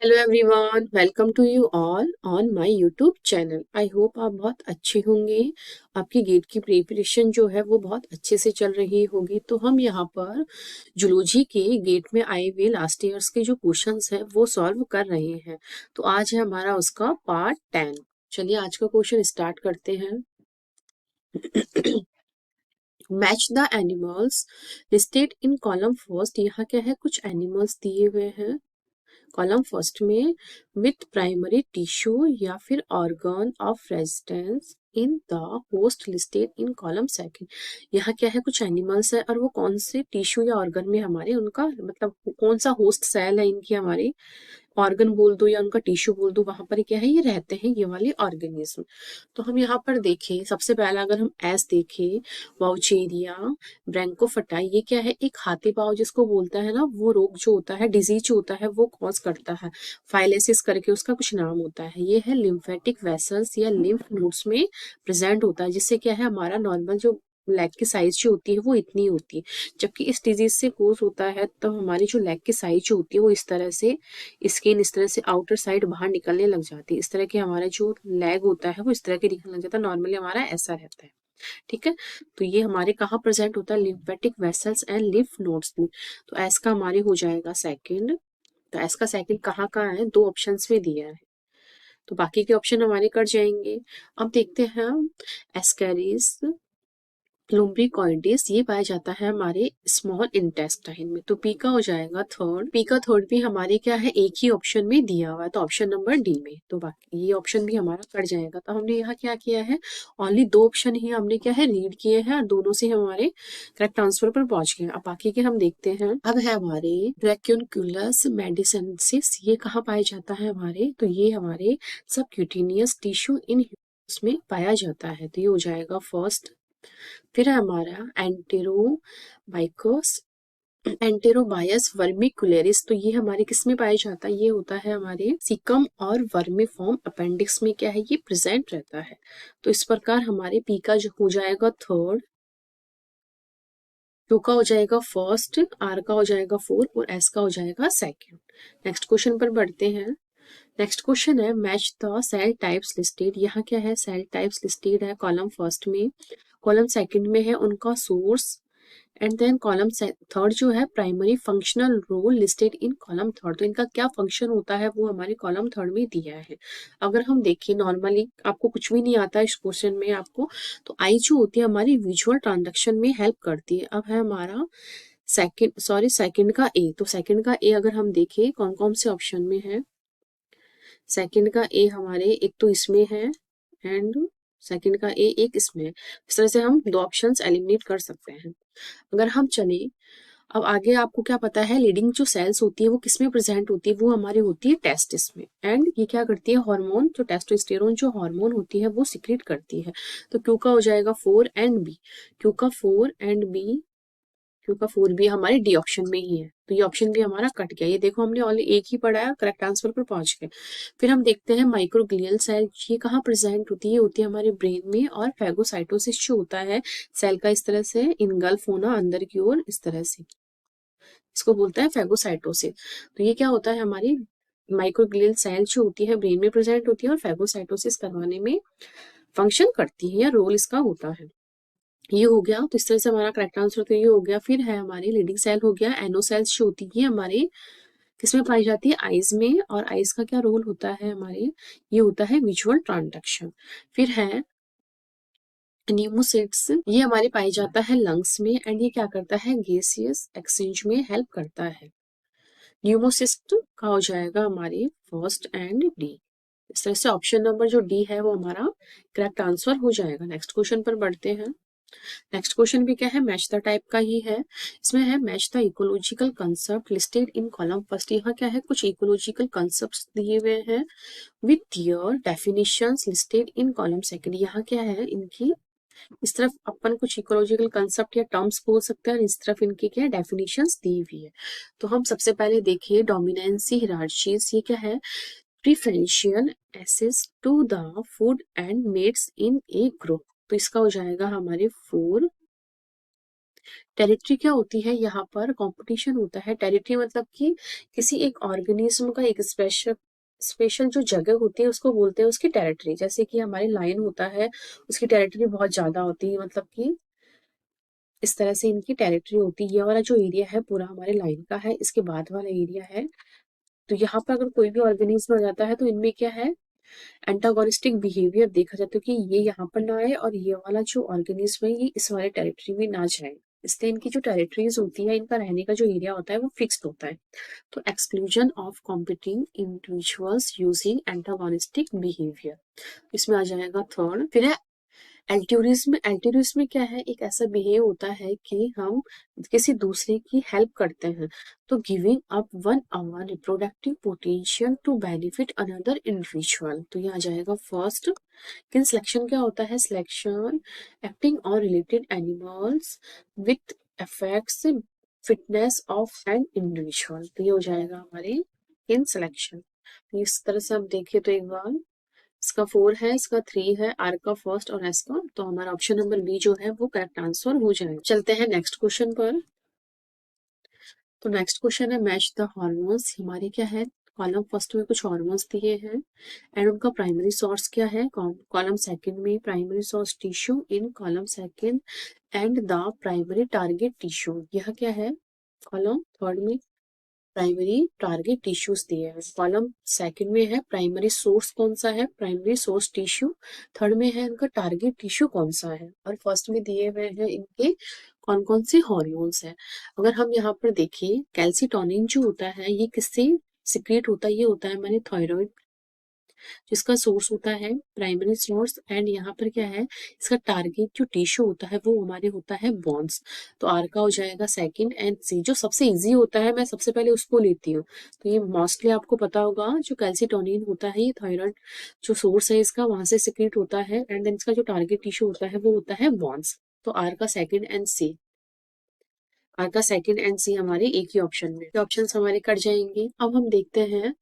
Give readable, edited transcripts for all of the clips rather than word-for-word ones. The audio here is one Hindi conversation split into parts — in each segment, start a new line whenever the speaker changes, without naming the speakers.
Hello everyone, welcome to you all on my YouTube channel. I hope आप बहुत अच्छे होंगे। आपकी गेट की प्रिपरेशन जो है वो बहुत अच्छे से चल रही होगी। तो हम यहाँ पर जूलॉजी के गेट में आए हुए लास्ट ईयर्स के जो क्वेश्चंस हैं वो सॉल्व कर रहे हैं। तो आज है हमारा उसका पार्ट 10। चलिए आज का क्वेश्चन स्टार्ट करते हैं। Match the animals listed in column first. यहाँ क्या है, कुछ एनिमल्स दिए हुए हैं कॉलम फर्स्ट में विथ प्राइमरी टिश्यू या फिर organ of residence in the host listed in column second. यहाँ क्या है, कुछ एनिमल्स है और वो कौन से टिश्यू या ऑर्गन में हमारे उनका मतलब कौन सा होस्ट सेल है इनकी, हमारे ऑर्गन बोल दो या उनका टिश्यू बोल दो, वहां पर क्या है ये रहते हैं ये वाले ऑर्गेनिज्म। तो हम यहाँ पर देखें, सबसे पहला अगर हम एस देखें, वाउचेरिया ब्रैंकोफटाई, ये क्या है, एक हाथी पाँव जिसको बोलता है ना, वो रोग जो होता है, डिजीज जो होता है वो कॉज करता है। फाइलेसिस करके उसका कुछ नाम होता है। ये है लिम्फेटिक वेसल्स या लिम्फ नोड्स में प्रेजेंट होता है, जिससे क्या है हमारा नॉर्मल जो लेग की साइज जो होती है वो इतनी होती है। जबकि इस डिजीज से कोज होता है तब हमारी जो लेग की साइज जो होती है वो इस तरह से, स्किन इस तरह से आउटर साइड बाहर निकलने लग जाती है। इस तरह के हमारा जो लेग होता है वो इस तरह के दिखने लग जाता है। नॉर्मली हमारा ऐसा रहता है, ठीक है। तो ये हमारे कहाँ प्रेजेंट होता है, lymphatic vessels and lymph nodes में। तो एस का हमारे हो जाएगा सेकंड। तो एस का सेकंड कहाँ कहाँ है, दो ऑप्शंस में दिया है, तो बाकी के ऑप्शन हमारे कट जाएंगे। अब देखते हैं हम एस्कैरिस लुम्ब्रिकॉइडिस, ये पाया जाता है हमारे स्मॉल इंटेस्टाइन में। तो पी का हो जाएगा थर्ड। पी का थर्ड भी हमारे क्या है, एक ही ऑप्शन में दिया हुआ है, तो ऑप्शन नंबर डी में। तो बाकी ये ऑप्शन भी हमारा कट जाएगा। तो हमने यहाँ क्या किया है, ओनली दो ऑप्शन ही हमने क्या है रीड किए हैं और दोनों से हमारे करेक्ट आंसर पर पहुंच गए। अब बाकी के हम देखते हैं। अब है हमारे ट्रैक्यूनकुलस मेडिसिनेसिस, ये कहाँ पाया जाता है हमारे, तो ये हमारे सबक्यूटेनियस टिश्यू इन में पाया जाता है। तो ये हो जाएगा फर्स्ट। फिर है हमारा एंटेरोबाइकस एंटेरोबायस वर्मिकुलेरिस, तो ये हमारे किस में पाया जाता है, ये होता है हमारे सीकम और वर्मिफॉर्म अपेंडिक्स में क्या है ये प्रेजेंट रहता है। तो इस प्रकार हमारे पी का जो हो जाएगा थर्ड, क्यू का हो जाएगा फर्स्ट, आर का हो जाएगा फोर्थ और एस का हो जाएगा सेकेंड। नेक्स्ट क्वेश्चन पर बढ़ते हैं। नेक्स्ट क्वेश्चन है match the cell types listed. यहाँ क्या है, सेल टाइप्स लिस्टेड है कॉलम फर्स्ट में, कॉलम सेकंड में है उनका source, and then column third जो है primary functional role listed in column third. तो इनका क्या फंक्शन होता है वो हमारे कॉलम थर्ड में दिया है। अगर हम देखें, नॉर्मली आपको कुछ भी नहीं आता इस क्वेश्चन में आपको, तो आई जो होती है हमारी विजुअल ट्रांजैक्शन में हेल्प करती है। अब है हमारा सेकंड का ए। तो सेकंड का ए अगर हम देखें कौन कौन से ऑप्शन में है, सेकंड का ए हमारे एक तो इसमें है एंड सेकंड का ए एक इसमें है। इस तरह से हम दो ऑप्शंस एलिमिनेट कर सकते हैं। अगर हम चले, अब आगे आपको क्या पता है, लीडिंग जो सेल्स होती है वो किस में प्रेजेंट होती है, वो हमारी होती है टेस्टिस में। एंड ये क्या करती है, हार्मोन जो टेस्टोस्टेरोन जो हार्मोन होती है वो सिक्रेट करती है। तो क्यू का हो जाएगा फोर एंड बी। क्यू का फोर एंड बी, क्यू का फोर भी हमारे डी ऑप्शन में ही है। तो ये ऑप्शन भी हमारा कट गया। ये देखो हमने ऑनली एक ही पढ़ा है, करेक्ट आंसर पर पहुंच गए। फिर हम देखते हैं माइक्रोग्लियल सेल, ये कहाँ प्रेजेंट होती है, ये होती है हमारे ब्रेन में। और फैगोसाइटोसिस जो होता है सेल का इस तरह से इनगल्फ होना अंदर की ओर इस तरह से, इसको बोलता है फैगोसाइटोसिस। तो ये क्या होता है, हमारी माइक्रोग्लियल सेल जो होती है ब्रेन में प्रेजेंट होती है और फैगोसाइटोसिस करवाने में फंक्शन करती है या रोल इसका होता है। ये हो गया, तो इस तरह से हमारा करेक्ट आंसर तो ये हो गया। फिर है हमारी लीडिंग सेल हो गया, एनोसेल्स जो होती है हमारे किसमें पाई जाती है, आईज में। और आईज का क्या रोल होता है हमारे, ये होता है विजुअल ट्रांजैक्शन। फिर है न्यूमोसाइट्स, ये हमारे पाई जाता है लंग्स में एंड ये क्या करता है, गैसियस एक्सचेंज में हेल्प करता है। न्यूमोसिस्ट का हो जाएगा हमारे फर्स्ट एंड डी। इस तरह से ऑप्शन नंबर जो डी है वो हमारा करेक्ट आंसर हो जाएगा। नेक्स्ट क्वेश्चन पर बढ़ते हैं। नेक्स्ट क्वेश्चन भी क्या है, मैच द टाइप का ही है। इसमें है match the ecological concept listed in column first. यहाँ क्या है, कुछ इकोलॉजिकल कंसेप्ट दिए हुए हैं with your definitions listed in column second. यहाँ क्या है, इनकी इस तरफ अपन कुछ इकोलॉजिकल कंसेप्ट या टर्म्स बोल सकते हैं और इस तरफ इनकी क्या डेफिनेशंस दी हुई है। तो हम सबसे पहले देखिए डोमिनेंसी हिरार्चीज, ये क्या है, preferential access to the food and mates in a group. तो इसका हो जाएगा हमारे फोर। टेरिटरी क्या होती है, यहाँ पर कंपटीशन होता है। टेरिटरी मतलब कि किसी एक ऑर्गेनिज्म का एक स्पेशल स्पेशल जो जगह होती है उसको बोलते हैं उसकी टेरिटरी। जैसे कि हमारे लायन होता है, उसकी टेरिटरी बहुत ज्यादा होती है, मतलब कि इस तरह से इनकी टेरिटरी होती है। ये वाला जो एरिया है पूरा हमारे लाइन का है, इसके बाद वाला एरिया है। तो यहाँ पर अगर कोई भी ऑर्गेनिज्म आ जाता है तो इनमें क्या है, एंटागोनिस्टिक बिहेवियर देखा जाता है कि ये यहाँ पर ना आए और ये वाला जो ऑर्गेनिज्म है ये इस वाले टेरिटरी में ना जाए। इसलिए इनकी जो टेरिटरीज होती है, इनका रहने का जो एरिया होता है वो फिक्स्ड होता है। तो exclusion of competing individuals using antagonistic behaviour, इसमें आ जाएगा थर्ड। फिर है एल्ट्यूरिज्म। एल्ट्यूरिज्म में क्या है, एक ऐसा बिहेव होता है कि हम किसी दूसरे की हेल्प करते हैं। तो giving up one hour reproductive potential to benefit another individual, तो ये आ जाएगा फर्स्ट। किन सिलेक्शन क्या होता है, selection acting on related animals with affects fitness of an individual, तो ये हो जाएगा हमारे किन सिलेक्शन। इस तरह से हम देखें तो एक बार इसका 4 है, इसका 3 है, आर का फर्स्ट और एस का, तो हमारा ऑप्शन नंबर बी जो है वो करेक्ट आंसर हो जाएगा। चलते हैं नेक्स्ट क्वेश्चन पर। तो नेक्स्ट क्वेश्चन है मैच द हार्मोन्स। हमारे क्या है, कॉलम फर्स्ट में कुछ हार्मोन्स दिए हैं एंड उनका प्राइमरी सोर्स क्या है, कॉलम सेकंड में primary source tissue, in column second and the primary target tissue. यह क्या है, कॉलम थर्ड में प्राइमरी टारगेट टिश्यूज दिए हैं, कॉलम सेकंड में है प्राइमरी सोर्स कौन सा है, प्राइमरी सोर्स टिश्यू, थर्ड में है इनका टारगेट टिश्यू कौन सा है, और फर्स्ट में दिए हुए हैं इनके कौन कौन से हॉर्मोन्स है। अगर हम यहाँ पर देखें, कैल्सिटोनिन जो होता है ये किससे सिक्रिएट होता है, ये होता है हमारे थायराइड, जिसका सोर्स होता है प्राइमरी सोर्स, एंड यहाँ पर क्या है, इसका टारगेट जो टिश्यू होता है वो हमारे होता है बॉन्स। तो आर का हो जाएगा सेकंड, एंड सी जो सबसे इजी होता है मैं सबसे पहले उसको लेती हूँ। तो ये मोस्टली आपको पता होगा, जो कैल्सिटोनिन होता है ये थायराइड जो सोर्स है इसका वहां से सिक्रिएट होता है, एंड देन इसका जो टारगेट टिश्यू होता है वो होता है बॉन्स। तो आर का सेकंड एंड सी, आर का सेकंड एंड सी हमारे एक ही ऑप्शन में, ऑप्शन हमारे कट जाएंगे। अब हम देखते हैं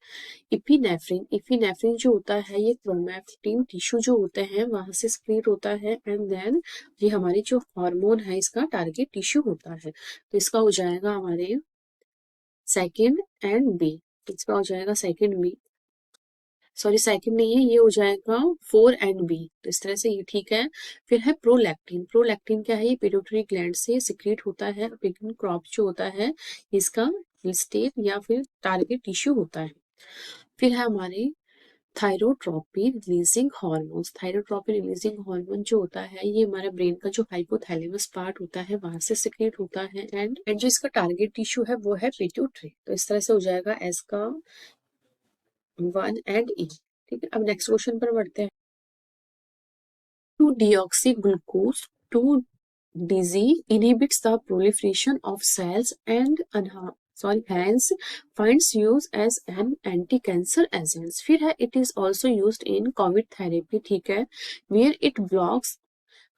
इपिनेफ्रिन। इपिनेफ्रिन जो होता है ये क्रोमैटिन टिश्यू जो होते हैं वहां से सिक्रीट होता है, एंड देन ये हमारी जो हार्मोन है इसका टारगेट टिश्यू होता है। तो इसका हो जाएगा हमारे सेकंड एंड बी, इसका हो जाएगा सेकंड बी, सॉरी सेकंड नहीं है, ये हो जाएगा 4 एंड बी। तो इस तरह से ये ठीक है। फिर है प्रोलैक्टिन। प्रोलैक्टिन क्या है, ये पिट्यूटरी ग्लैंड से सिक्रीट होता है, पिग्मेंट क्रॉप जो होता है इसका स्टेट या फिर टारगेट टिश्यू होता है। फिर है हमारे thyrotropin releasing hormones. Thyrotropin releasing hormone जो होता है ये हमारे ब्रेन का जो हाइपोथैलेमस पार्ट होता है वहां से सिक्रेट होता है, एंड जो इसका टारगेट टिश्यू है वो है पिट्यूटरी। तो इस तरह से हो जाएगा एस का 1 एंड ई। ठीक है, अब नेक्स्ट क्वेश्चन पर बढ़ते हैं। Two deoxyglucose two DG inhibits the proliferation of cells and hence finds use as an anti-cancer agent। फिर है it is also used in COVID therapy, ठीक है, where it blocks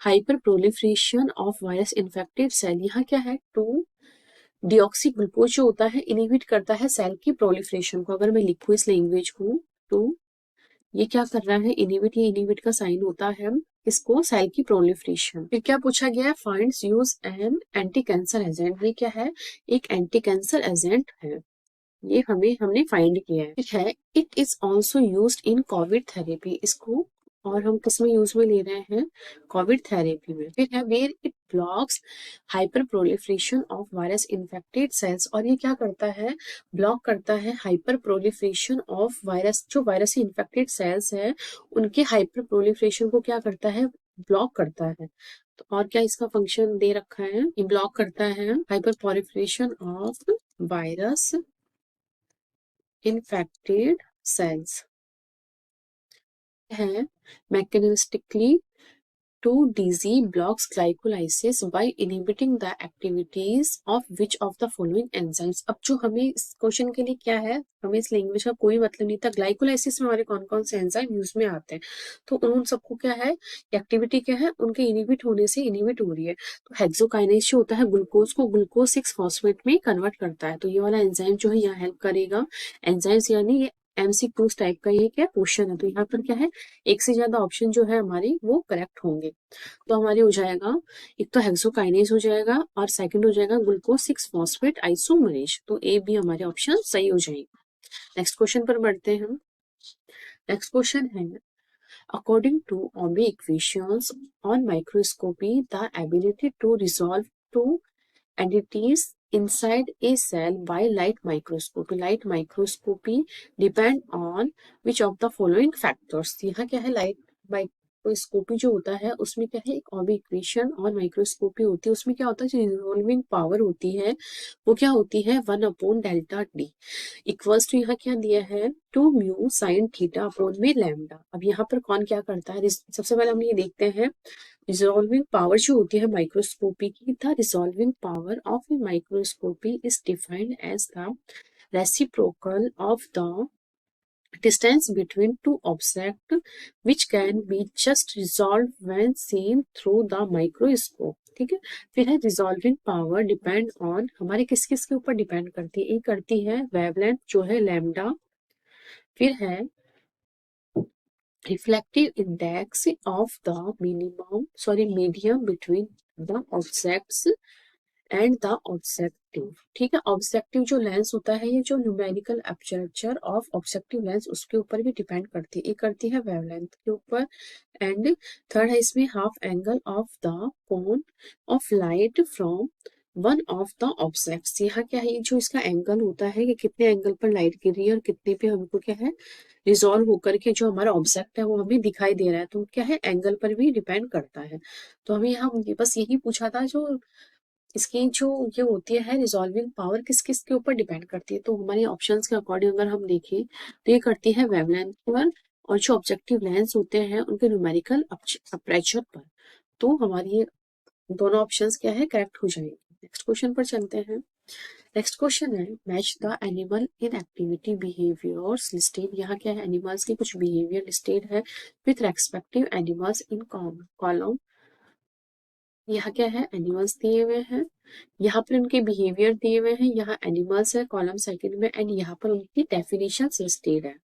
hyper proliferation of virus infected cell। यहाँ क्या है, टू डीऑक्सी ग्लूकोज जो होता है इनहिबिट करता है सेल की प्रोलिफरेशन को। अगर मैं लिखूं इस लैंग्वेज को तो ये क्या कर रहा है, इनहिबिट, ये इनहिबिट का साइन होता है इसको सेल की प्रोलिफरेशन। फिर क्या पूछा गया है, finds use an anti cancer agent. ये क्या है, एक एंटी कैंसर एजेंट है, ये हमने फाइंड किया है। ठीक है, it is also used in Covid therapy, इसको और हम किस में यूज में ले रहे हैं, कोविड थेरेपी में। फिर है where it blocks hyper proliferation of virus infected cells, और ये क्या करता है, ब्लॉक करता है हाइपर प्रोलिफरेशन ऑफ वायरस, जो वायरस से इन्फेक्टेड सेल्स है उनके हाइपर प्रोलिफरेशन को क्या करता है, ब्लॉक करता है। तो और क्या इसका फंक्शन दे रखा है, ये ब्लॉक करता है hyper proliferation of virus infected cells है mechanistically. Two DG blocks glycolysis by inhibiting the activities of which of the following enzymes। अब जो हमें इस क्वेश्चन के लिए क्या है, हमें इस लैंग्वेज का कोई मतलब नहीं था, ग्लाइकोलाइसिस में हमारे कौन कौन से एंजाइम यूज में आते हैं, तो उन सबको क्या है, एक्टिविटी क्या है, उनके इनहिबिट होने से इनहिबिट हो रही है। तो हेक्सोकाइनेज जो होता है ग्लूकोज को ग्लूकोज 6 फॉस्फेट में कन्वर्ट करता है, तो ये वाला एंजाइम जो है यहाँ हेल्प करेगा। एंजाइम्स यानी ये MCQ टाइप का ये क्या क्वेश्चन है, तो यहाँ पर क्या है, एक से ज्यादा ऑप्शन जो है हमारे वो करेक्ट होंगे। तो हमारे हो जाएगा, एक तो हेक्सोकाइनेज हो जाएगा और सेकंड हो जाएगा ग्लूकोज 6 फॉस्फेट आइसोमरेज, तो ए बी हमारे ऑप्शन सही हो जाएंगे। नेक्स्ट क्वेश्चन पर बढ़ते हैं। नेक्स्ट क्वेश्चन है, according to Obe equations on microscopy, the ability to resolve two entities inside a cell by light microscopy. Light microscopy depend on which of the following factors? यहाँ क्या है, लाइट माइक्रोस्कोपी जो होता है उसमें क्या है, एक Obe इक्वेशन और माइक्रोस्कोपी होती है, उसमें क्या होता है, जो रिजोल्विंग पावर होती है वो क्या होती है, 1/Δt इक्वल्स टू, यहाँ क्या दिया है, 2 μ sin थीटा अपॉन में लैम्डा। अब यहाँ पर कौन क्या करता है, सबसे पहले हम ये देखते हैं, रिजॉल्विंग पावर जो होती है माइक्रोस्कोपी की, the resolving power of a microscopy is defined as the reciprocal of the distance between two objects which can be just resolved when seen through the microscope। ठीक है, फिर है रिजॉल्विंग पावर डिपेंड ऑन, हमारे किस किस के ऊपर डिपेंड करती है, एक करती है वेवलेंथ जो है लैम्डा, फिर है reflective index of the medium between the objects and the objective. ठीक है, ऑब्जेक्टिव जो लेंस होता है, ये जो numerical aperture of objective lens उसके ऊपर भी डिपेंड करती है, ये करती है वेवलेंथ के ऊपर। एंड थर्ड है इसमें half angle of the cone of light from one of the objects. यहाँ क्या है, ये जो इसका एंगल होता है कि कितने एंगल पर लाइट गिर रही है और कितने पे हमको क्या है रिजॉल्व होकर के जो हमारा ऑब्जेक्ट है वो हमें दिखाई दे रहा है, तो क्या है एंगल पर भी डिपेंड करता है। तो हमें यहाँ बस यही पूछा था, जो इसकी जो ये होती है रिजॉल्विंग पावर किस किस के ऊपर डिपेंड करती है, तो हमारी ऑप्शंस के अकॉर्डिंग अगर हम देखें तो ये करती है वेवलेंथ पर और जो ऑब्जेक्टिव लेंस होते हैं उनके न्यूमेरिकल अपर्चर पर। तो हमारी ये दोनों ऑप्शंस क्या है, करेक्ट हो जाएंगे। नेक्स्ट क्वेश्चन पर चलते हैं। नेक्स्ट क्वेश्चन है, match the animal in activity behaviours listed. यहाँ क्या है, एनिमल्स की कुछ बिहेवियर लिस्टेड है with respective animals in column. यहाँ क्या है, एनिमल्स दिए हुए हैं, यहाँ पर उनके बिहेवियर दिए हुए हैं, यहाँ एनिमल्स है कॉलम सेकंड में, एंड यहाँ पर उनकी डेफिनेशन लिस्टेड है।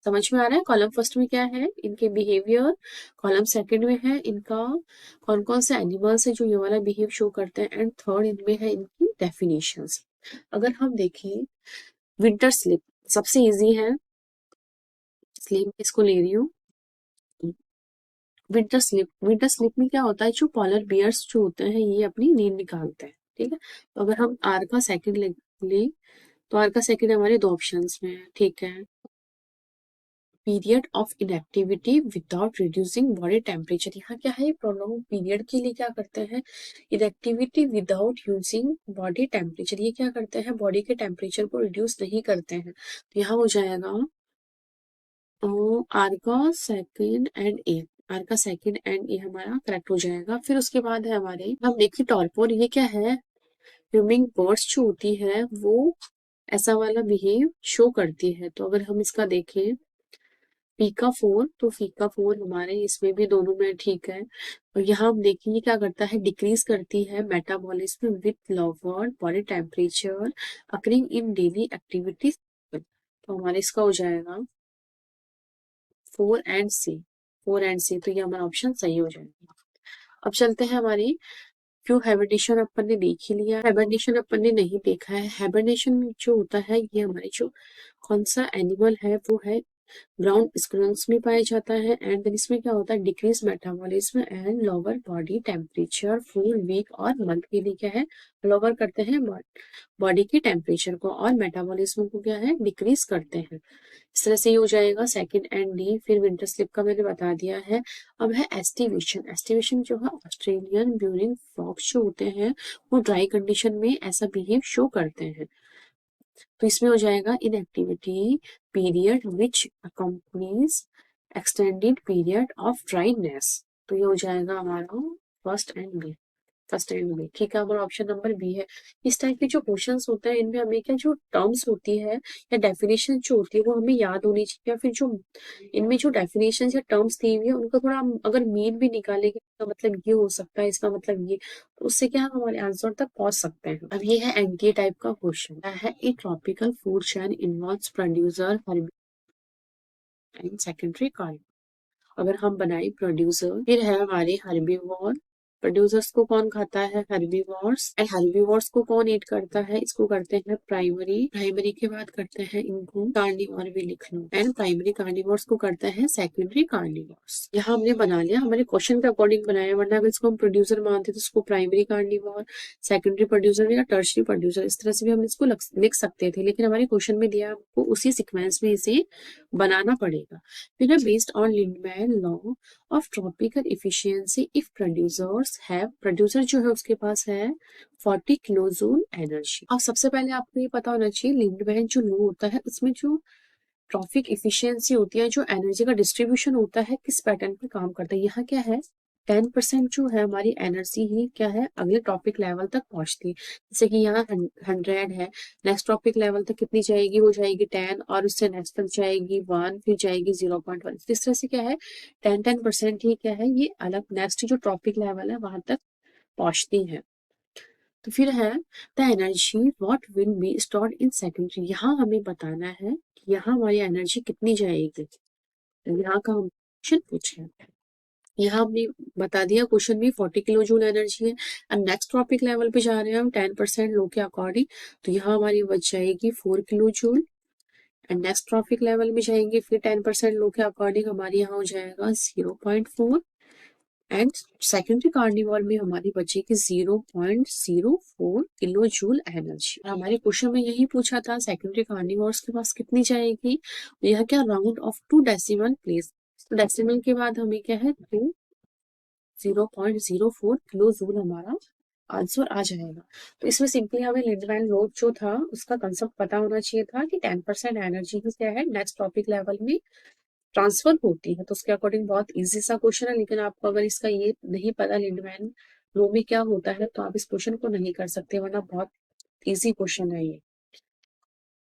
समझ में आ रहा है, कॉलम फर्स्ट में क्या है इनके बिहेवियर, कॉलम सेकंड में है इनका कौन कौन से एनिमल्स है जो ये वाला बिहेव शो करते हैं, एंड थर्ड इनमें है इनकी डेफिनेशंस। अगर हम देखें विंटर स्लिप सबसे इजी है, इसलिए मैं इसको ले रही हूँ। विंटर स्लिप में क्या होता है, जो पोलर बियर्स जो होते हैं ये अपनी नींद निकालते हैं। ठीक है, तो अगर हम आर का सेकंड ले तो आर का सेकंड हमारे दो ऑप्शंस में है। ठीक है, period of inactivity without reducing body temperature. यहाँ क्या है, प्रोलॉन्ग पीरियड के लिए क्या करते हैं, inactivity without using body temperature, ये क्या करते हैं बॉडी के टेम्परेचर को रिड्यूस नहीं करते हैं, तो यहाँ हो जाएगा आर का सेकंड एंड ए, आर का सेकंड एंड ए हमारा करेक्ट हो जाएगा। फिर उसके बाद है हमारे, हम देखिए टॉर्पोर, ये क्या है, ह्यूमिंग बर्ड्स जो होती है वो ऐसा वाला बिहेव शो करती है। तो अगर हम इसका देखें फीका फोर, तो फीका फोर हमारे इसमें भी दोनों में ठीक है। और यहाँ हम देखेंगे क्या करता है, डिक्रीज करती है metabolism with lower body temperature occurring in daily activities. तो हमारे इसका हो जाएगा 4 एंड सी, तो ये हमारा ऑप्शन सही हो जाएगा। अब चलते हैं हमारी, क्यों हाइबरनेशन अपन ने देख ही लिया, हाइबरनेशन अपन ने नहीं देखा है। हाइबरनेशन जो होता है ये हमारे जो कौन सा एनिमल है वो है ग्राउंड स्क्विरल्स में पाया जाता है, एंड देन इसमें क्या होता है, decrease metabolism and lower body temperature full week और मंथ के लिए क्या है, लोअर करते हैं बॉडी के टेम्परेचर को और मेटाबॉलिज्म को क्या है, डिक्रीज करते हैं। इस तरह से ही हो जाएगा सेकंड एंड डी। फिर विंटर स्लिप का मैंने बता दिया है। अब है एस्टिवेशन, एस्टिवेशन जो है ऑस्ट्रेलियन ब्यूरिंग फ्रॉक्स जो होते हैं वो ड्राई कंडीशन में ऐसा बिहेव शो करते हैं। तो इसमें हो जाएगा inactivity period which accompanies extended period of dryness, तो ये हो जाएगा हमारा first and B, first and B. ठीक है, हमारा ऑप्शन नंबर बी है। इस टाइप के जो क्वेश्चंस होते हैं इनमें हमें क्या जो टर्म्स होती है या डेफिनेशन जो होती है वो हमें याद होनी चाहिए, या फिर जो इनमें जो डेफिनेशन या टर्म्स दी हुई है उनका थोड़ा हम अगर मीन भी निकालेंगे, इसका मतलब ये हो सकता है, इसका मतलब ये, तो उससे क्या हम हमारे आंसर तक पहुंच सकते हैं। अब ये है एनटीए टाइप का क्वेश्चन है, a tropical food chain involves producer and secondary carnivore. अगर हम बनाए प्रोड्यूसर, फिर है हमारे हर्बीवोर। प्रोड्यूसर्स को कौन खाता है? हर्बीवोर्स। एंड हर्बीवोर्स को कौन ईट करता है? इसको करते हैं प्राइमरी। प्राइमरी के बाद करते हैं इनको कार्निवोर भी लिख लो। एंड प्राइमरी कार्निवोर्स को करता है सेकेंडरी कार्निवोर्स। यहाँ हमने बना लिया, हमारे क्वेश्चन के अकॉर्डिंग बनाया, वरना अगर इसको हम प्रोड्यूसर मानते तो इसको प्राइमरी कार्निवोर, सेकेंडरी प्रोड्यूसर या टर्शरी प्रोड्यूसर, इस तरह से भी हम इसको लिख सकते थे, लेकिन हमारे क्वेश्चन में दिया आपको उसी सिक्वेंस में इसे बनाना पड़ेगा। फिर है based on Lindeman law of tropical efficiency if producers have, producer जो है उसके पास है 40 किलोजूल एनर्जी। अब सबसे पहले आपको ये पता होना चाहिए लिंडमैन जो लॉ होता है उसमें जो ट्रॉपिक इफिशियंसी होती है, जो एनर्जी का डिस्ट्रीब्यूशन होता है, किस पैटर्न पे काम करता है। यहाँ क्या है 10% जो है हमारी एनर्जी ही क्या है अगले टॉपिक लेवल तक पहुंचती है। जैसे कि यहाँ 100 है, नेक्स्ट टॉपिक लेवल तक कितनी जाएगी? वो जाएगी 10, और उससे नेक्स्ट तक जाएगी 1, फिर जाएगी 0.1। इस तरह से क्या है 10% ही क्या है ये अलग नेक्स्ट जो टॉपिक लेवल है वहां तक पहुंचती है। तो फिर है the energy what will be stored in secondary. यहाँ हमें बताना है कि यहाँ हमारी एनर्जी कितनी जाएगी। यहाँ का हम क्वेश्चन पूछे, यहाँ हमने बता दिया क्वेश्चन में 40 किलो जूल एनर्जी है। अब नेक्स्ट टॉपिक लेवल पे जा रहे हैं हम 10% लो के अकॉर्डिंग, तो यहाँ हमारी बच जाएगी 4 kilo joule. And next topic level में जाएंगे फिर 10% लो के अकॉर्डिंग हमारी यहाँ हो जाएगा 0.4। एंड सेकेंडरी कार्निवोर में हमारी बचेगी 0.04 किलो जूल एनर्जी। हमारे क्वेश्चन में यही पूछा था सेकेंडरी कार्निवोर्स के पास कितनी जाएगी। यह क्या राउंड ऑफ 2 डेसिमल प्लेस, तो डेसिमल के बाद हमें क्या है 0.04 किलो जूल हमारा आंसर आ जाएगा। तो इसमें सिंपली हमें लिंडमैन लॉ जो था उसका कंसेप्ट पता होना चाहिए था कि 10% एनर्जी ही क्या है नेक्स्ट टॉपिक लेवल में ट्रांसफर होती है। तो उसके अकॉर्डिंग बहुत इजी सा क्वेश्चन है, लेकिन आपको अगर इसका ये नहीं पता लिंडमैन लॉ में क्या होता है तो आप इस क्वेश्चन को नहीं कर सकते, वरना बहुत इजी क्वेश्चन है ये।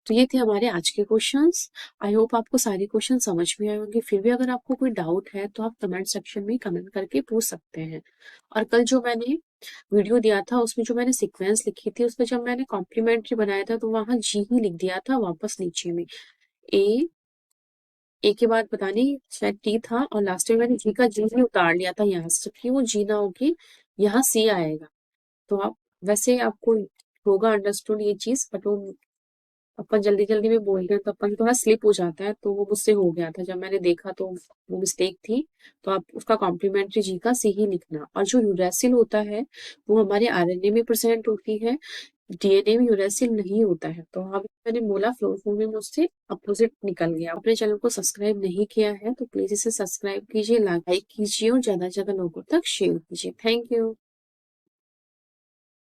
तो ये थे हमारे आज के क्वेश्चंस। आई होप आपको सारे क्वेश्चन समझ में आए होंगे। फिर भी अगर आपको कोई डाउट है तो आप कमेंट सेक्शन में कमेंट करके पूछ सकते हैं। और कल जो मैंने वीडियो दिया था उसमें जो मैंने सीक्वेंस लिखी थी उसमें जब मैंने कॉम्प्लीमेंट्री बनाया था तो वहां जी ही लिख दिया था वापस नीचे में। ए के बाद पता नहीं शायद टी था और लास्ट में मैंने जी का जी ही उतार लिया था यहाँ से, जबकि वो जी ना होगी यहाँ सी आएगा। तो आप वैसे आपको होगा अंडरस्टूड ये चीज, बट वो अपन जल्दी जल्दी में बोल रहे हैं तो अपन थोड़ा स्लिप हो जाता है, तो वो मुझसे हो गया था जब मैंने देखा तो वो मिस्टेक थी। तो आप उसका कॉम्प्लीमेंट्री जी का सी ही लिखना। और जो यूरेसिल होता है वो हमारे आरएनए में प्रेजेंट होती है, डीएनए में यूरेसिल नहीं होता है। तो हाँ मैंने बोला फ्लोरोफॉर्म में मुझसे अपोजिट निकल गया। अपने चैनल को सब्सक्राइब नहीं किया है तो प्लीज इसे सब्सक्राइब कीजिए, लाइक कीजिए और ज्यादा से ज्यादा लोगों तक शेयर कीजिए। Thank you.